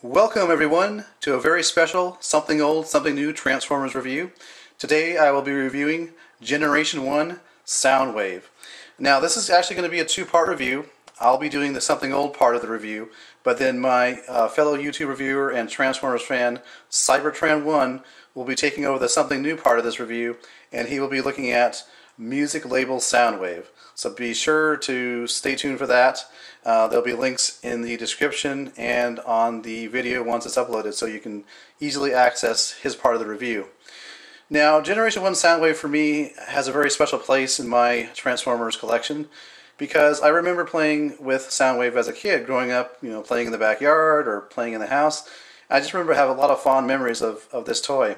Welcome everyone to a very special Something Old, Something New Transformers review. Today I will be reviewing Generation 1 Soundwave. Now this is actually going to be a two-part review. I'll be doing the Something Old part of the review, but then my fellow YouTube reviewer and Transformers fan, Cybertran1, will be taking over the Something New part of this review, and he will be looking at music label Soundwave. So be sure to stay tuned for that. There'll be links in the description and on the video once it's uploaded, so you can easily access his part of the review. Now, Generation 1 Soundwave for me has a very special place in my Transformers collection because I remember playing with Soundwave as a kid, growing up, playing in the backyard or playing in the house. I just remember having a lot of fond memories of this toy.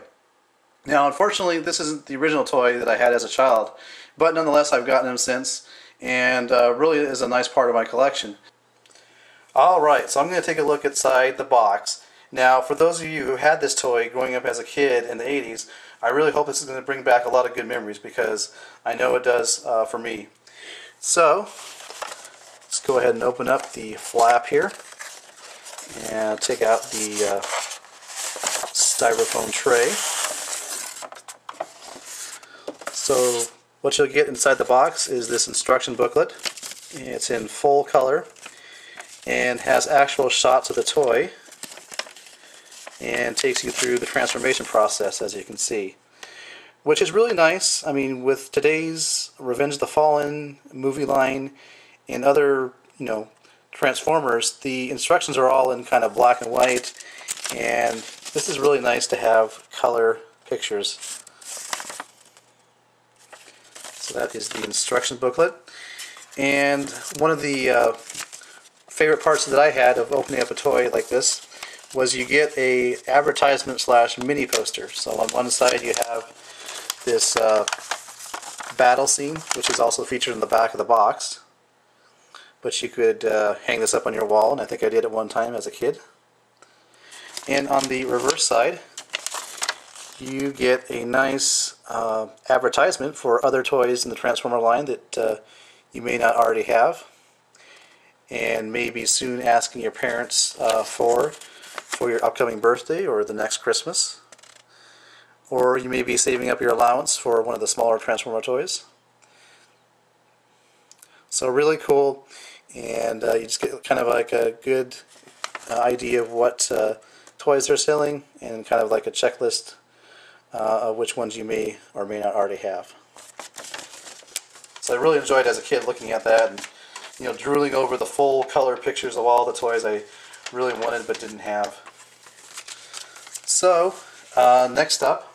Now, unfortunately, this isn't the original toy that I had as a child, but nonetheless, I've gotten him since, and really is a nice part of my collection. Alright, so I'm going to take a look inside the box. Now, for those of you who had this toy growing up as a kid in the 80s, I really hope this is going to bring back a lot of good memories, because I know it does for me. So, let's go ahead and open up the flap here, and take out the styrofoam tray. So what you'll get inside the box is this instruction booklet. It's in full color and has actual shots of the toy and takes you through the transformation process, as you can see, which is really nice. I mean, with today's Revenge of the Fallen movie line and other Transformers, the instructions are all in kind of black and white, and this is really nice to have color pictures. So that is the instruction booklet, and one of the favorite parts that I had of opening up a toy like this was you get a advertisement slash mini poster. So on one side you have this battle scene, which is also featured in the back of the box, but you could hang this up on your wall, and I think I did it one time as a kid. And on the reverse side you get a nice advertisement for other toys in the Transformer line that you may not already have, and maybe soon asking your parents for your upcoming birthday or the next Christmas, or you may be saving up your allowance for one of the smaller Transformer toys. So really cool, and you just get kind of like a good idea of what toys they're selling, and kind of like a checklist of which ones you may or may not already have. So I really enjoyed as a kid looking at that, and drooling over the full color pictures of all the toys I really wanted but didn't have. So next up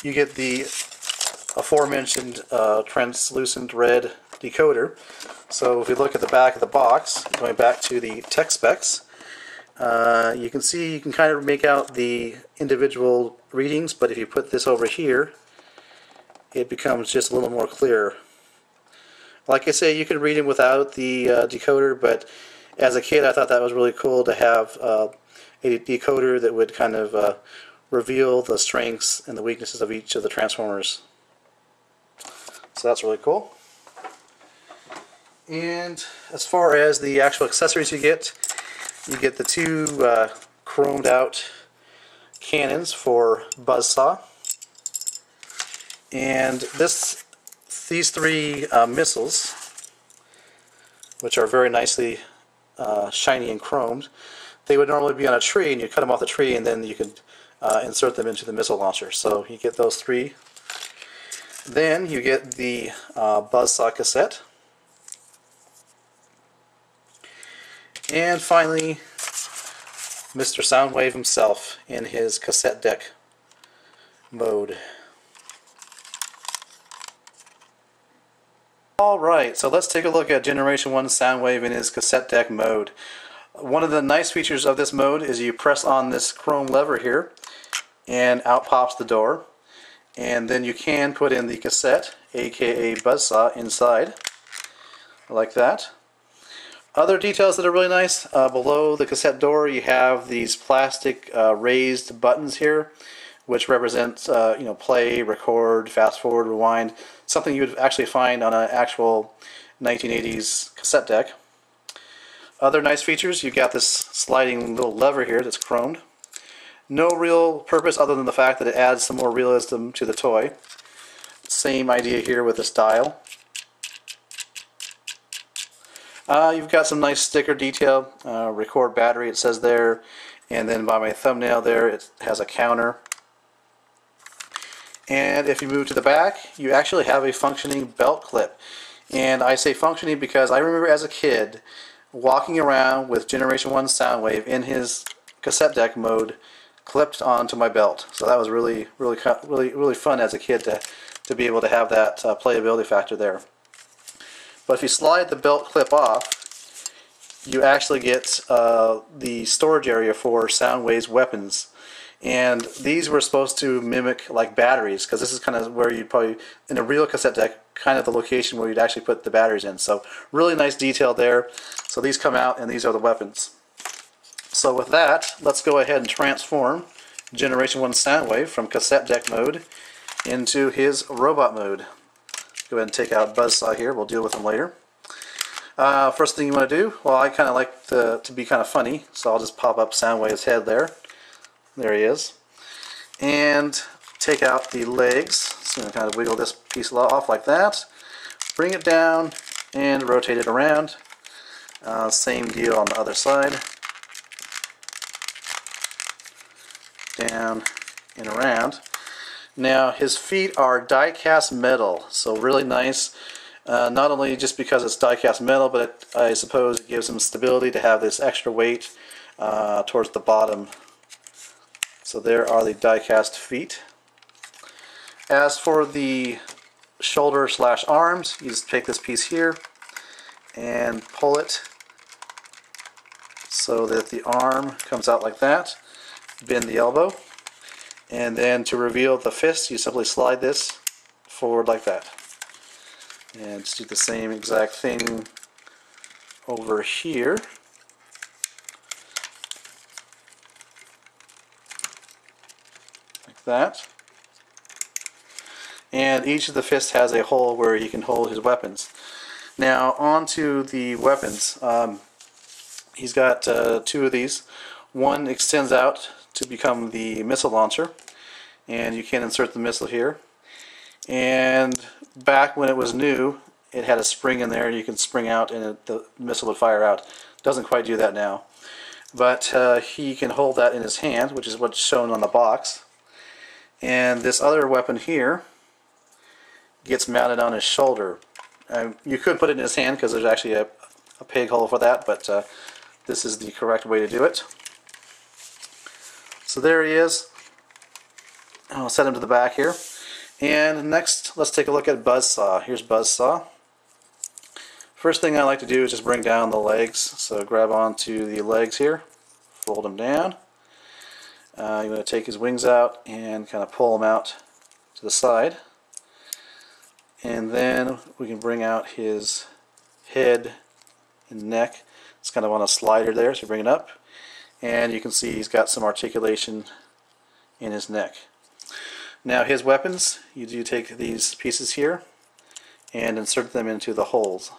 you get the aforementioned translucent red decoder. So if we look at the back of the box, going back to the tech specs, you can see, you can kind of make out the individual readings, but if you put this over here, it becomes just a little more clear. Like I say, you can read them without the decoder, but as a kid I thought that was really cool to have a decoder that would kind of reveal the strengths and the weaknesses of each of the Transformers. So that's really cool. And as far as the actual accessories you get the two chromed out cannons for Buzzsaw, and these three missiles, which are very nicely shiny and chromed. They would normally be on a tree, and you cut them off the tree, and then you could insert them into the missile launcher. So you get those three. Then you get the Buzzsaw cassette. And finally, Mr. Soundwave himself in his cassette deck mode. Alright, so let's take a look at Generation 1 Soundwave in his cassette deck mode. One of the nice features of this mode is you press on this chrome lever here, and out pops the door. And then you can put in the cassette, aka Buzzsaw, inside, like that. Other details that are really nice, below the cassette door you have these plastic raised buttons here, which represent play, record, fast forward, rewind, something you would actually find on an actual 1980s cassette deck. Other nice features, you've got this sliding little lever here that's chromed. No real purpose other than the fact that it adds some more realism to the toy. Same idea here with this dial. You've got some nice sticker detail, record battery it says there, and then by my thumbnail there it has a counter. And if you move to the back, you actually have a functioning belt clip. And I say functioning because I remember as a kid walking around with Generation 1 Soundwave in his cassette deck mode clipped onto my belt. So that was really fun as a kid to be able to have that playability factor there. But if you slide the belt clip off, you actually get the storage area for Soundwave's weapons. And these were supposed to mimic like batteries, because this is kind of where you'd probably, in a real cassette deck, kind of the location where you'd actually put the batteries in. So really nice detail there. So these come out and these are the weapons. So with that, let's go ahead and transform Generation 1 Soundwave from cassette deck mode into his robot mode. Go ahead and take out Buzzsaw here. We'll deal with him later. First thing you want to do, well, I kind of like to be kind of funny, so I'll just pop up Soundwave's head there. There he is. And take out the legs. So I'm going to kind of wiggle this piece off like that. Bring it down and rotate it around. Same deal on the other side. Down and around. Now his feet are die-cast metal, so really nice. Not only just because it's die-cast metal, but I suppose it gives him stability to have this extra weight towards the bottom. So there are the die-cast feet. As for the shoulder / arms, you just take this piece here and pull it so that the arm comes out like that. Bend the elbow. And then to reveal the fist, you simply slide this forward like that. And just do the same exact thing over here. Like that. And each of the fists has a hole where he can hold his weapons. Now onto the weapons. He's got two of these. One extends out to become the missile launcher, and you can insert the missile here. And back when it was new, it had a spring in there. You can spring out and the missile would fire out. Doesn't quite do that now, but he can hold that in his hand, which is what's shown on the box. And this other weapon here gets mounted on his shoulder. You could put it in his hand because there's actually a peg hole for that, but this is the correct way to do it. So there he is. I'll set him to the back here. And next, let's take a look at Buzzsaw. Here's Buzzsaw. First thing I like to do is just bring down the legs. So grab onto the legs here, fold them down. You're going to take his wings out and kind of pull them out to the side. And then we can bring out his head and neck. It's kind of on a slider there, so you bring it up. And you can see he's got some articulation in his neck. Now his weapons, you do take these pieces here and insert them into the holes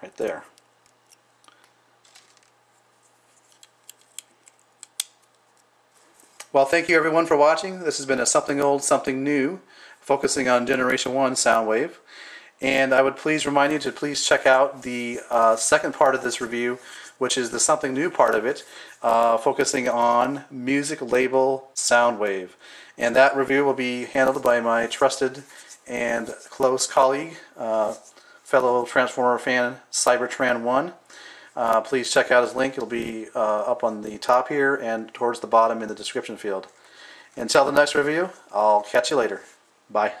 right there. Well, thank you everyone for watching. This has been a Something Old, Something New, focusing on Generation 1 Soundwave. And I would please remind you to please check out the second part of this review, which is the Something New part of it, focusing on music label Soundwave. And that review will be handled by my trusted and close colleague, fellow Transformer fan, Cybertran1. Please check out his link. It'll be up on the top here and towards the bottom in the description field. Until the next review, I'll catch you later. Bye.